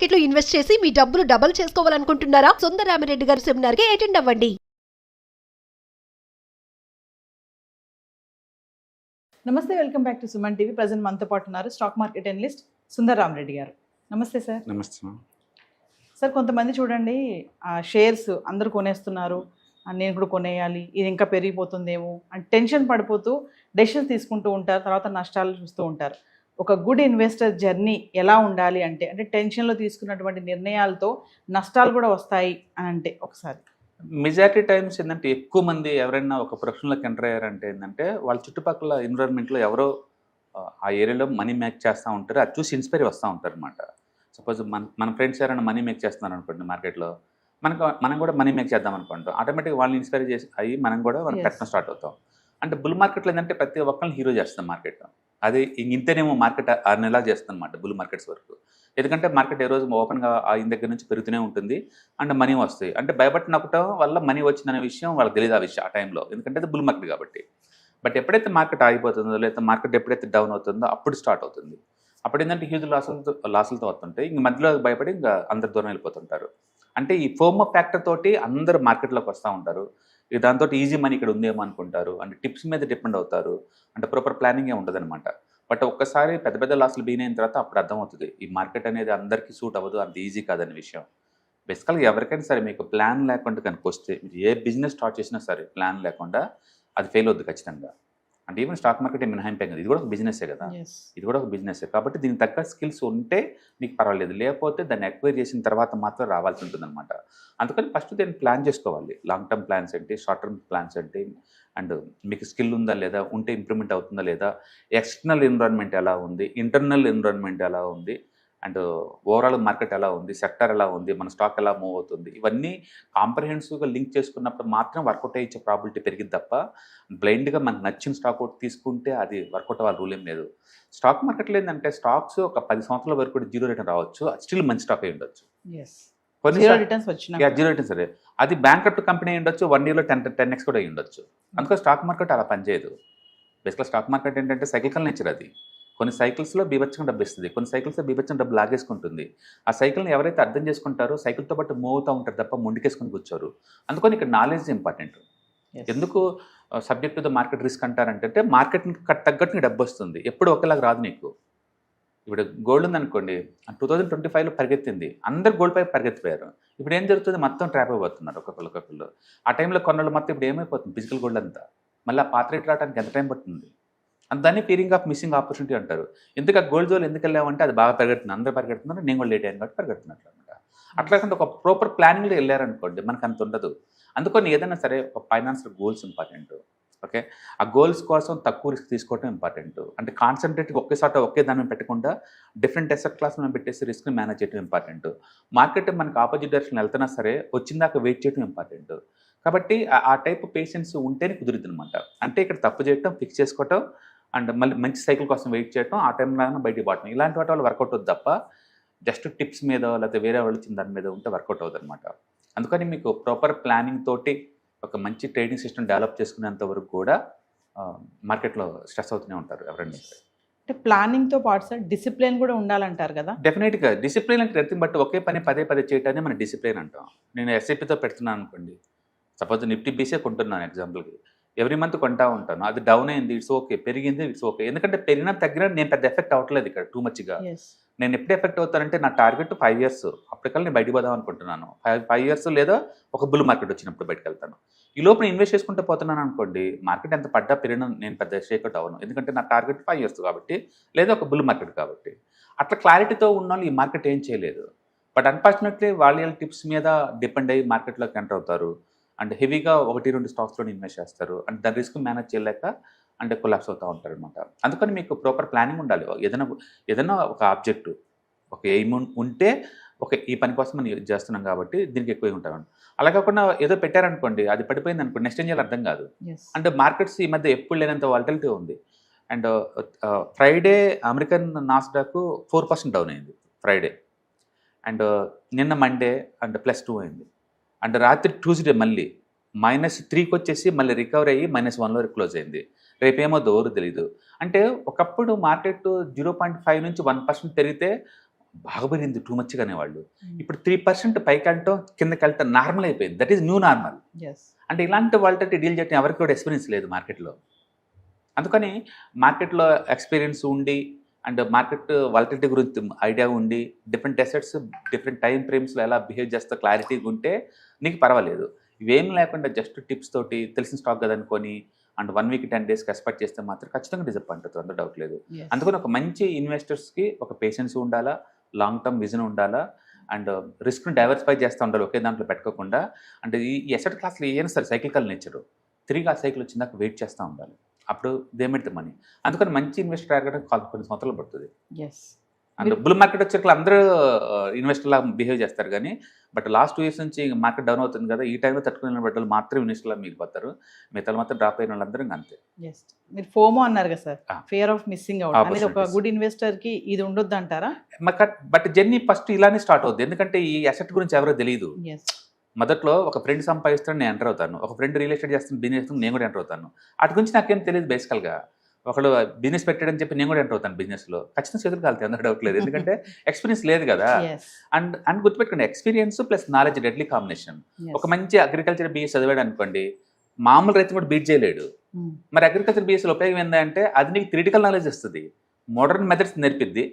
Market లో invest చేసి మీ డబ్బులు డబుల్ చేసుకోవాలనుకుంటున్నారా? సుందరరామిరెడ్డి గారి సెమినార్ కి అటెండ్ అవ్వండి. నమస్తే, welcome back to Suman TV. Present మనతో పాటు ఉన్నారు stock market analyst Sundar Rama Reddy గారు. నమస్తే సార్. నమస్తే మ్యామ్. సార్, కొంతమంది చూడండి షేర్స్ అందరూ కొనేస్తున్నారు, నేను కూడా కొనేయాలి, ఇది ఇంకా పెరిగిపోతుందేమో అని టెన్షన్ పడిపోతూ డెసిషన్స్ తీసుకుంటూ ఉంటారు, తర్వాత నష్టాలు చూస్తూ ఉంటారు. ఒక గుడ్ ఇన్వెస్టర్ జర్నీ ఎలా ఉండాలి అంటే టెన్షన్లో తీసుకున్నటువంటి నిర్ణయాలతో నష్టాలు కూడా వస్తాయి అని అంటే ఒకసారి మెజారిటీ టైమ్స్ ఏంటంటే ఎక్కువ మంది ఎవరైనా ఒక ప్రొఫెషన్లోకి ఎంటర్ అయ్యారంటే ఏంటంటే వాళ్ళ చుట్టుపక్కల ఎన్విరాన్మెంట్లో ఎవరో ఆ ఏరియాలో మనీ మేక్ చేస్తూ ఉంటారు, అది చూసి ఇన్స్పైర్ వస్తూ ఉంటారు అనమాట. సపోజ్ మన ఫ్రెండ్స్ ఎవరైనా మనీ మేక్ చేస్తున్నారు అనుకోండి మార్కెట్లో, మనం కూడా మనీ మేక్ చేద్దాం అనుకుంటాం. ఆటోమేటిక్గా వాళ్ళని ఇన్స్పైర్ చేసి అయ్యి మనం కూడా పెట్టడం స్టార్ట్ అవుతాం. అంటే బుల్ మార్కెట్లో ఏంటంటే ప్రతి ఒక్కరిని హీరో చేస్తాం మార్కెట్. అది ఇంతేనేమో మార్కెట్ 6 నెలలు చేస్తుంది అనమాట బుల్ మార్కెట్స్ వరకు. ఎందుకంటే మార్కెట్ ఏ రోజు ఓపెన్గా ఆయన దగ్గర నుంచి పెరుగుతూనే ఉంటుంది అండ్ మనీ వస్తాయి. అంటే భయపడి నొక్కడం వల్ల మనీ వచ్చిందనే విషయం వాళ్ళకి తెలియదు ఆ విషయం ఆ టైంలో, ఎందుకంటే అది బుల్ మార్కెట్ కాబట్టి. బట్ ఎప్పుడైతే మార్కెట్ ఆగిపోతుందో లేదా మార్కెట్ ఎప్పుడైతే డౌన్ అవుతుందో అప్పుడు స్టార్ట్ అవుతుంది. అప్పుడు ఏంటంటే హ్యూజ్ లాసులతో వస్తుంటాయి. ఇంక మధ్యలో భయపడి ఇంకా అందరు దూరం వెళ్ళిపోతుంటారు. అంటే ఈ ఫోమో ఫ్యాక్టర్ తోటి అందరు మార్కెట్లోకి వస్తూ ఉంటారు. ఇక దాంతో ఈజీ మనీ ఇక్కడ ఉందేమో అనుకుంటారు, అంటే టిప్స్ మీద డిపెండ్ అవుతారు, అంటే ప్రాపర్ ప్లానింగ్ ఉండదు అనమాట. బట్ ఒక్కసారి పెద్ద పెద్ద లాసులు బీన్ అయిన తర్వాత అప్పుడు అర్థమవుతుంది ఈ మార్కెట్ అనేది అందరికీ సూట్ అవ్వదు, అంత ఈజీ కాదనే విషయం. బేసికల్గా ఎవరికైనా సరే మీకు ప్లాన్ లేకుండా కనుక వస్తే మీరు ఏ బిజినెస్ స్టార్ట్ చేసినా సరే ప్లాన్ లేకుండా అది ఫెయిల్ అవుద్ది ఖచ్చితంగా. అంటే ఈవెన్ స్టాక్ మార్కెట్ మినహాయింపే కదా, ఇది కూడా ఒక బిజినెస్సే కదా, ఇది కూడా ఒక బిజినెస్సే. కాబట్టి దీనికి తగ్గ స్కిల్స్ ఉంటే మీకు పర్వాలేదు, లేకపోతే దాన్ని ఎక్వైర్ చేసిన తర్వాత మాత్రం రావాల్సి ఉంటుంది అనమాట. అందుకని ఫస్ట్ దీన్ని ప్లాన్ చేసుకోవాలి. లాంగ్ టర్మ్ ప్లాన్స్ ఏంటి, షార్ట్ టర్మ్ ప్లాన్స్ ఏంటి, అండ్ మీకు స్కిల్ ఉందా లేదా, ఉంటే ఇంప్రూవ్మెంట్ అవుతుందా లేదా, ఎక్స్టర్నల్ ఎన్విరాన్మెంట్ ఎలా ఉంది, ఇంటర్నల్ ఎన్విరాన్మెంట్ ఎలా ఉంది, అండ్ ఓవరాల్ మార్కెట్ ఎలా ఉంది, సెక్టర్ ఎలా ఉంది, మన స్టాక్ ఎలా మూవ్ అవుతుంది, ఇవన్నీ కాంప్రహెన్సివ్గా లింక్ చేసుకున్నప్పుడు మాత్రం వర్కౌట్ అయ్యే ప్రాబిలిటీ పెరిగింది తప్ప బ్లైండ్గా మనకు నచ్చిన స్టాక్ ఒకటి తీసుకుంటే అది వర్కౌట్ అవ్వాలి రూల్ ఏం లేదు. స్టాక్ మార్కెట్లో ఏంటంటే స్టాక్స్ ఒక 10 సంవత్సరాల వరకు కూడా జీరో రిటర్న్ రావచ్చు, స్టిల్ మంచి స్టాక్ అయి ఉండొచ్చు. జీరో రిటర్న్ సరే, అది బ్యాంక్రప్ట్ కంపెనీ అయి ఉండొచ్చు, 1 yearలో 10x కూడా అయి ఉండొచ్చు. అందుకని స్టాక్ మార్కెట్ అలా పనిచేయదు. బేసిక్గా స్టాక్ మార్కెట్ ఏంటంటే సైకిల్ నేచర్. అది కొన్ని సైకిల్స్లో బీభత్సంగా డబ్బు ఇస్తుంది, కొన్ని సైకిల్స్లో బీభత్సం డబ్బు లాగేసుకుంటుంది. ఆ సైకిల్ని ఎవరైతే అర్థం చేసుకుంటారో సైకిల్తో పాటు మూవ్ అవుతూ ఉంటారు తప్ప ముందుకేసుకొని కూర్చోరు. అందుకని ఇక్కడ నాలెడ్జ్ ఇంపార్టెంట్. ఎందుకు subject to the market risk అంటారంటే మార్కెట్ని తగ్గట్టు డబ్బు వస్తుంది, ఎప్పుడు ఒకేలాగా రాదు నీకు. ఇప్పుడు గోల్డ్ ఉందనుకోండి, 2025లో పరిగెత్తింది, అందరు గోల్డ్ పై పరిగెత్తిపోయారు. ఇప్పుడు ఏం జరుగుతుంది, మొత్తం ట్రాప్ అయిపోతున్నారు ఒక్కొక్కళ్ళు. ఆ టైంలో కొన్నాళ్ళు మొత్తం ఇప్పుడు ఏమైపోతుంది ఫిజికల్ గోల్డ్ అంతా, మళ్ళీ ఆ పాత రేట్ రావడానికి ఎంత టైం పడుతుంది. దాన్ని ఫీలింగ్ ఆఫ్ మిస్సింగ్ ఆపర్చునిటీ అంటారు. ఎందుకు ఆ గోల్డ్ జోల్ ఎందుకు వెళ్ళామంటే అది బాగా పరిగెడుతుంది, అందరూ పరిగెడుతున్నారు, నేను కూడా లేట్ అయ్యాను కాబట్టి పరిగెడుతున్నట్లు అనమాట. అట్లా కాకుండా ఒక ప్రాపర్ ప్లానింగ్లో వెళ్ళారనుకోండి మనకు అంత ఉండదు. అందుకని ఏదైనా సరే ఒక ఫైనాన్షియల్ గోల్స్ ఇంపార్టెంట్. ఓకే, ఆ గోల్స్ కోసం తక్కువ రిస్క్ తీసుకోవడం ఇంపార్టెంట్. అంటే కాన్సన్ట్రేట్గా ఒకే దాన్ని పెట్టకుండా డిఫరెంట్ అసెట్ క్లాస్ మనం పెట్టేసి రిస్క్ని మేనేజ్ చేయడం ఇంపార్టెంట్. మార్కెట్ మనకు ఆపోజిట్ డైరెక్షన్ వెళ్తున్నా సరే వచ్చిందాక వెయిట్ చేయడం ఇంపార్టెంట్. కాబట్టి ఆ టైప్ పేషెన్స్ ఉంటేనే కుదురుద్ది అనమాట. అంటే ఇక్కడ తప్పు చేయటం, ఫిక్స్ చేసుకోవటం, అండ్ మళ్ళీ మంచి సైకిల్ కోసం వెయిట్ చేయటం, ఆ టైంలో బయటికి పోవటం, ఇలాంటి వాటి వల్ల వర్కౌట్ అవుతుంది తప్ప జస్ట్ టిప్స్ మీద లేకపోతే వేరే వాళ్ళు ఇచ్చిన దాని మీద ఉంటే వర్కౌట్ అవుతుంది అనమాట. అందుకని మీకు ప్రాపర్ ప్లానింగ్ తోటి ఒక మంచి ట్రేడింగ్ సిస్టమ్ డెవలప్ చేసుకునేంత వరకు కూడా మార్కెట్లో స్ట్రెస్ అవుతూనే ఉంటారు ఎవరైనా. అంటే ప్లానింగ్తో పాటు సార్ డిసిప్లిన్ కూడా ఉండాలంటారు కదా. డెఫినెట్గా డిసిప్లిన్ అంటే నథింగ్ బట్ ఒకే పని పదే చేయటాన్ని మనం డిసిప్లిన్ అంటాం. నేను ఎస్ఐపితో పెడుతున్నాను అనుకోండి, సపోజ్ నిఫ్టీ బీసే కొంటున్నాను ఎగ్జాంపుల్కి, ఎవ్రీ మంత్ కొంటా ఉంటాను, అది డౌన్ అయింది ఇట్స్ ఓకే, పెరిగింది ఇట్స్ ఓకే. ఎందుకంటే పెరిగినా తగ్గినా నేను పెద్ద ఎఫెక్ట్ అవ్వట్లేదు ఇక్కడ టూ మచ్గా. నేను ఎప్పుడు ఎఫెక్ట్ అవుతానంటే నా టార్గెట్ 5 years, అప్పటికల్లా నేను బయటకు పోదాం అనుకుంటున్నాను. 5 years లేదా ఒక బుల్ మార్కెట్ వచ్చినప్పుడు బయటకు వెళ్తాను. ఈ లోపల ఇన్వెస్ట్ చేసుకుంటూ పోతున్నాను అనుకోండి, మార్కెట్ ఎంత పడ్డా పెరిగినా నేను పెద్ద షేక్అవుట్ అవ్వను, ఎందుకంటే నా టార్గెట్ 5 years కాబట్టి, లేదా ఒక బుల్ మార్కెట్ కాబట్టి. అట్లా క్లారిటీతో ఉన్న వాళ్ళు ఈ మార్కెట్ ఏం చేయలేదు. బట్ అన్ఫార్చునేట్లీ వాళ్ళ టిప్స్ మీద డిపెండ్ అయ్యి మార్కెట్లోకి ఎంటర్ అవుతారు, అండ్ హెవీగా 1-2 స్టాక్స్లో ఇన్వెస్ట్ చేస్తారు, అండ్ దాని రిస్క్ మేనేజ్ చేయలేక అంటే కొలాప్స్ అవుతూ ఉంటారు అనమాట. అందుకని మీకు ప్రాపర్ ప్లానింగ్ ఉండాలి. ఏదైనా ఒక ఆబ్జెక్ట్, ఒక ఎయిమ్ ఉంటే ఈ పని కోసం మనం చేస్తున్నాం కాబట్టి దీనికి ఎక్కువ ఉంటాం. అలా కాకుండా ఏదో పెట్టారనుకోండి, అది పడిపోయింది అనుకోండి, నెక్స్ట్ ఏం చేయాలి అర్థం కాదు. అంటే మార్కెట్స్ ఈ మధ్య ఎప్పుడు లేనంత వాలటిలిటీ ఉంది. And Friday American Nasdaq 4% down అయింది ఫ్రైడే, అండ్ నిన్న మండే అండ్ +2 అయింది, అండ్ రాత్రి ట్యూస్డే మళ్ళీ -3కి వచ్చేసి మళ్ళీ రికవర్ అయ్యి -1లో క్లోజ్ అయింది. రేపేమో దోరు తెలీదు. అంటే ఒకప్పుడు మార్కెట్ 0.5 నుంచి 1% పెరిగితే బాగా పెరిగింది టూ మచ్గా అనేవాళ్ళు. ఇప్పుడు 3% పైకి వెళ్ళటం కిందకి వెళ్ళటం నార్మల్ అయిపోయింది. That is new normal. Yes. అంటే ఇలాంటి వాళ్ళతో డీల్ చేయడం ఎవరికి కూడా ఎక్స్పీరియన్స్ లేదు మార్కెట్లో. అందుకని మార్కెట్లో ఎక్స్పీరియన్స్ ఉండి అండ్ మార్కెట్ వాలటిలిటీ గురించి ఐడియా ఉండి డిఫరెంట్ అసెట్స్ డిఫరెంట్ టైం ఫ్రేమ్స్లో ఎలా బిహేవ్ చేస్తా క్లారిటీగా ఉంటే నీకు పర్వాలేదు. ఇవేం లేకుండా జస్ట్ టిప్స్ తోటి తెలిసిన స్టాక్ కదా అనుకొని అండ్ 1 వీక్ 10 డేస్కి ఎక్స్పెక్ట్ చేస్తే మాత్రం ఖచ్చితంగా డిసప్పాయింట్ అవుతుంది, అంత డౌట్ లేదు. అందుకని ఒక మంచి ఇన్వెస్టర్స్కి ఒక పేషెన్స్ ఉండాలా, లాంగ్ టర్మ్ విజన్ ఉండాలా, అండ్ రిస్క్ని డైవర్సిఫై చేస్తూ ఉండాలి, ఒకే దాంట్లో పెట్టుకోకుండా. అంటే ఈ అసెట్ క్లాస్లో ఏమైనా సరే సైకిల్ నేచరు తిరిగి ఆ సైకిల్ వచ్చిందాక వెయిట్ చేస్తూ ఉండాలి. అప్పుడు దేమిటి మనీ. అందుకని మంచి ఇన్వెస్టర్ అడగడం కొన్ని సంవత్సరాలు పడుతుంది. ఎస్. అంటే బుల్ మార్కెట్ వచ్చేసరికి అందరూ ఇన్వెస్టర్ లాగా బిహేవ్ చేస్తారు, కానీ బట్ లాస్ట్ 2 years నుంచి మార్కెట్ డౌన్ అవుతుంది కదా, ఈ టైంలో తట్టుకునే వాళ్ళు మాత్రం ఇన్వెస్టర్లా మిగిలిపోతారు, మిగతా మాత్రం డ్రాప్ అయిన వాళ్ళందరూ ఇంకా అంతే. ఎస్. మీరు ఫోమో అన్నారు కదా sir, Ah. Fear of missing out అనేది ఒక గుడ్ ఇన్వెస్టర్ కి ఇది ఉండొద్దు అంటారా? బట్ జర్నీ ఫస్ట్ ఇలానే స్టార్ట్ అవుతుంది, ఎందుకంటే ఈ అసెట్ గురించి ఎవరో తెలియదు. ఎస్. మొదట్లో ఒక ఫ్రెండ్ సంపాదిస్తాను, నేను ఎంటర్ అవుతాను. ఒక ఫ్రెండ్ రియల్ ఎస్టేట్ చేస్తాను, బిజినెస్ చేస్తాను, నేను కూడా ఎంటర్ అవుతాను. వాటి గురించి నాకేం తెలియదు బేసికల్గా. ఒకళ్ళు బిజినెస్ పెట్టాడని చెప్పి నేను కూడా ఎంటర్ అవుతాను బిజినెస్లో. ఖచ్చితంగా చేతులు కాలుతాయి, అందరూ డౌట్ లేదు, ఎందుకంటే ఎక్స్పీరియన్స్ లేదు కదా. ఎస్. అండ్ గుర్తుపెట్టుకోండి, experience plus knowledge deadly combination. ఒక మంచి అగ్రికల్చర్ బీఎస్ చదివాడు అనుకోండి, మామూలు రైతు కూడా బీట్ చేయలేడు. మరి అగ్రికల్చర్ బీఎస్లో ఉపయోగం ఏంటంటే అది నీకు థియరిటికల్ నాలెడ్జ్ వస్తుంది, మోడర్న్ మెథడ్స్ నేర్పిద్ది,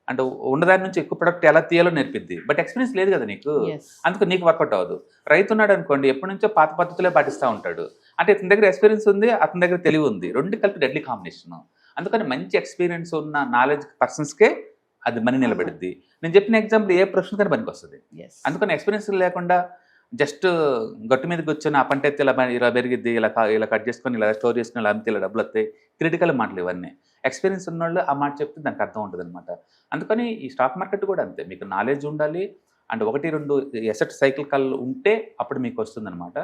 అంటే ఉన్నదాని నుంచి ఎక్కువ ప్రొడక్ట్ ఎలా తీయాలో నేర్పిద్ది. బట్ ఎక్స్పీరియన్స్ లేదు కదా నీకు, అందుకు నీకు వర్కౌట్ అవ్వదు. రైతు ఉన్నాడు అనుకోండి, ఎప్పటి నుంచో పాత పద్ధతులే పాటిస్తూ ఉంటాడు. అంటే అతని దగ్గర ఎక్స్పీరియన్స్ ఉంది, అతని దగ్గర తెలివి ఉంది, రెండు కలిపి డెడ్లీ కాంబినేషన్. అందుకని మంచి ఎక్స్పీరియన్స్ ఉన్న నాలెడ్జ్ పర్సన్స్కే అది మనీ నిలబెడుద్ది. నేను చెప్పిన ఎగ్జాంపుల్ ఏ ప్రశ్న కానీ పనికి వస్తుంది. అందుకని ఎక్స్పీరియన్స్ లేకుండా జస్ట్ గట్టు మీదకి వచ్చిన ఆ పంట ఎత్తి ఇలా పెరిగిద్ది, ఇలా కట్ చేసుకొని ఇలా స్టోర్ చేసుకుని ఇలా అమ్మితే ఇలా డబ్బులు వస్తాయి, క్రిటికల్ మాటలు ఇవన్నీ. ఎక్స్పీరియన్స్ ఉన్న వాళ్ళు ఆ మాట చెప్తే దానికి అర్థం ఉంటుంది అనమాట. అందుకని ఈ స్టాక్ మార్కెట్ కూడా అంతే, మీకు నాలెడ్జ్ ఉండాలి అండ్ 1-2 ఎసెట్ సైకిల్ కాల్ ఉంటే అప్పుడు మీకు వస్తుంది అనమాట.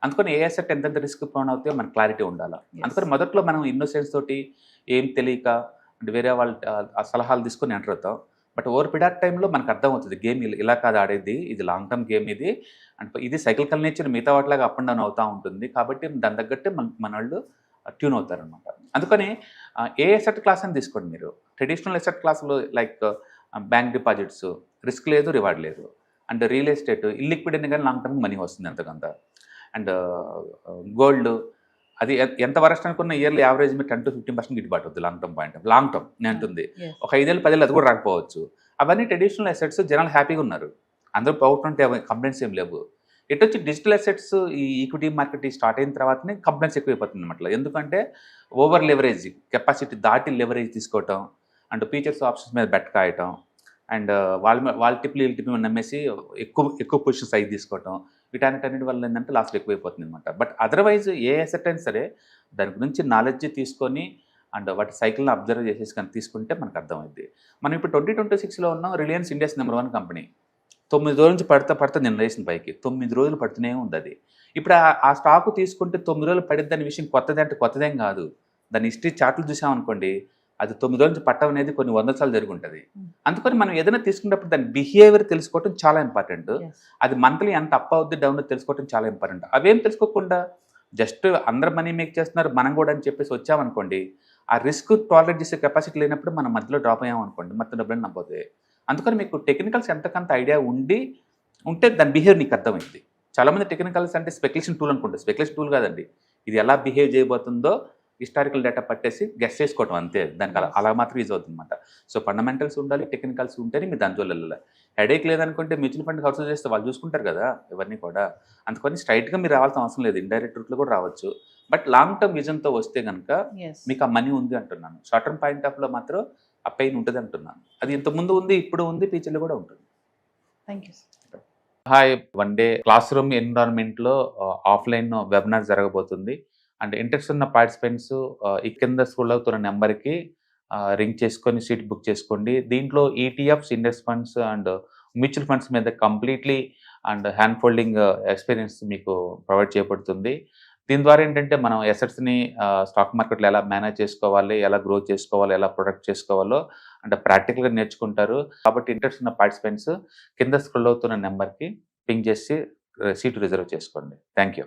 అందుకని ఏ అసెట్ ఎంతెంత రిస్క్ ప్రోన్ అవుతాయో మనకు క్లారిటీ ఉండాలి. అందుకని మొదట్లో మనం ఇన్నోసెన్స్ తోటి ఏం తెలియక అంటే వేరే వాళ్ళ ఆ సలహాలు తీసుకొని ఎంటర్ అవుతాం. బట్ ఓవర్ పీరియడ్ ఆఫ్ టైంలో మనకు అర్థమవుతుంది గేమ్ ఇలా కాదు ఆడేది, ఇది లాంగ్ టర్మ్ గేమ్ ఇది, అంటే ఇది సైకిల్ నేచర్ మిగతా వాటిలాగా అప్ అండ్ డౌన్ అవుతూ ఉంటుంది. కాబట్టి దాని తగ్గట్టే మన వాళ్ళు ట్యూన్ అవుతారనమాట. అందుకని ఏ ఎసెట్ క్లాస్ అని తీసుకోండి మీరు. ట్రెడిషనల్ ఎసెట్ క్లాసులో లైక్ బ్యాంక్ డిపాజిట్స్ రిస్క్ లేదు, రివార్డ్ లేదు. అండ్ రియల్ ఎస్టేట్ ఇల్లిక్విడ్ అయినా కానీ లాంగ్ టర్మ్ మనీ వస్తుంది అంతకంత. అండ్ గోల్డ్ అది ఎంత వరస్ట్ అనుకున్న ఇయర్లీ యావరేజ్ మీరు 10 to 15% గిట్టుబాటు అవుతుంది long term point. Long term నేను అంటుంది ఒక 5 ఏళ్ళు 10 ఏళ్ళు అది కూడా రాకపోవచ్చు. అవన్నీ ట్రెడిషనల్ అసెట్స్, జనాలు హ్యాపీగా ఉన్నారు, అందరూ పోగొట్టుంటే కంప్లైంట్స్ ఏం లేవు. ఎటు వచ్చి డిజిటల్ అసెట్స్ ఈ ఈక్విటీ మార్కెట్ స్టార్ట్ అయిన తర్వాతనే కంప్లైంట్స్ ఎక్కువైపోతుంది అనమాట. ఎందుకంటే ఓవర్ లెవరేజ్, కెపాసిటీ దాటి లెవరేజ్ తీసుకోవటం అండ్ ఫీచర్స్ ఆప్షన్స్ మీద బెట్ కాయటం అండ్ వాళ్ళ టిప్లు నమ్మేసి ఎక్కువ పొజిషన్స్ అయి తీసుకోవటం, వీటన్నిటి వల్ల ఏంటంటే లాస్ట్ ఎక్కువైపోతుంది అనమాట. బట్ అదర్వైజ్ ఏ అసెట్ అయినా సరే దాని గురించి నాలెడ్జ్ తీసుకొని అండ్ వాటి సైకిల్ని అబ్జర్వ్ చేసేసి కానీ తీసుకుంటే మనకు అర్థమైంది. మనం ఇప్పుడు 2026లో ఉన్నాం. Reliance India's number 1 company. 9 రోజుల నుంచి పడతా నేను రేసిన పైకి 9 రోజులు పడుతూనే ఉంది అది. ఇప్పుడు ఆ స్టాక్ తీసుకుంటే 9 రోజులు పడిద్ది అనే విషయం కొత్తది అంటే కొత్తదేం కాదు. దాని హిస్టరీ చార్ట్లు చూసామనుకోండి, అది 9 రోజుల నుంచి పట్టడం అనేది కొన్ని 100 సార్లు జరిగి ఉంటుంది. అందుకని మనం ఏదైనా తీసుకున్నప్పుడు దాని బిహేవియర్ తెలుసుకోవడం చాలా ఇంపార్టెంట్. అది మంత్లీ ఎంత అప్ అవుద్ది డౌన్ అవుద్ది తెలుసుకోవడం చాలా ఇంపార్టెంట్. అవేం తెలుసుకోకుండా జస్ట్ అందరు మనీ మేక్ చేస్తున్నారు మనం కూడా అని చెప్పేసి వచ్చామనుకోండి, ఆ రిస్క్ టాలరేట్ చేసే కెపాసిటీ లేనప్పుడు మనం మధ్యలో డ్రాప్ అయ్యామనుకోండి, మొత్తం డబ్బులు నమ్మపోతాయి. అందుకని మీకు టెక్నికల్స్ ఎంతకంత ఐడియా ఉంటే దాని బిహేవియర్ నీకు అర్థమైంది. చాలామంది టెక్నికల్స్ అంటే స్పెక్యులేషన్ టూల్ అనుకుంటారు. స్పెక్యులేషన్ టూల్ కాదండి, ఇది ఎలా బిహేవ్ చేయబోతుందో హిస్టారికల్ డేటా పట్టేసి గెస్ చేసుకోవడం అంతే. దానికి అలా మాత్రం యూజ్ అవుతుంది అనమాట. సో ఫండమెంటల్స్ ఉండాలి, టెక్నికల్స్ ఉంటేనే మీరు దాని జోలు వెళ్ళాలి. హెడేక్ లేదనుకుంటే మ్యూచువల్ ఫండ్ హౌస్ చేస్తే వాళ్ళు చూసుకుంటారు కదా ఇవన్నీ కూడా. అందుకని స్ట్రైట్గా మీరు రావాల్సిన అవసరం లేదు, ఇండైరెక్ట్ రూట్లో కూడా రావచ్చు. బట్ లాంగ్ టర్మ్ విజన్తో వస్తే కనుక మీకు ఆ మనీ ఉంది అంటున్నాను. షార్ట్ టర్మ్ పాయింట్ ఆఫ్లో మాత్రం ఆ పెయిన్ ఉంటుంది అంటున్నాను. అది ఇంతకుముందు ఉంది, ఇప్పుడు ఉంది, ఫ్యూచర్లో కూడా ఉంటుంది. Thank you. Hi, 1 day classroom ఎన్విరాన్మెంట్లో ఆఫ్లైన్ వెబినార్ జరగబోతుంది. అండ్ ఇంట్రెస్ట్ ఉన్న పార్టిసిపెంట్స్ ఈ కింద స్క్రోల్ అవుతున్న నెంబర్కి రింగ్ చేసుకొని సీట్ బుక్ చేసుకోండి. దీంట్లో ETFs, index funds and mutual funds మీద completely and hand holding experience మీకు ప్రొవైడ్ చేయబడుతుంది. దీని ద్వారా ఏంటంటే మనం అసెట్స్ని స్టాక్ మార్కెట్లో ఎలా మేనేజ్ చేసుకోవాలి, ఎలా గ్రో చేసుకోవాలి, ఎలా ప్రొడక్ట్ చేసుకోవాలో అంటే ప్రాక్టికల్గా నేర్చుకుంటారు. కాబట్టి ఇంట్రెస్ట్ ఉన్న పార్టిసిపెంట్స్ కింద స్క్రోల్ అవుతున్న నెంబర్కి పింగ్ చేసి సీటు రిజర్వ్ చేసుకోండి. Thank you.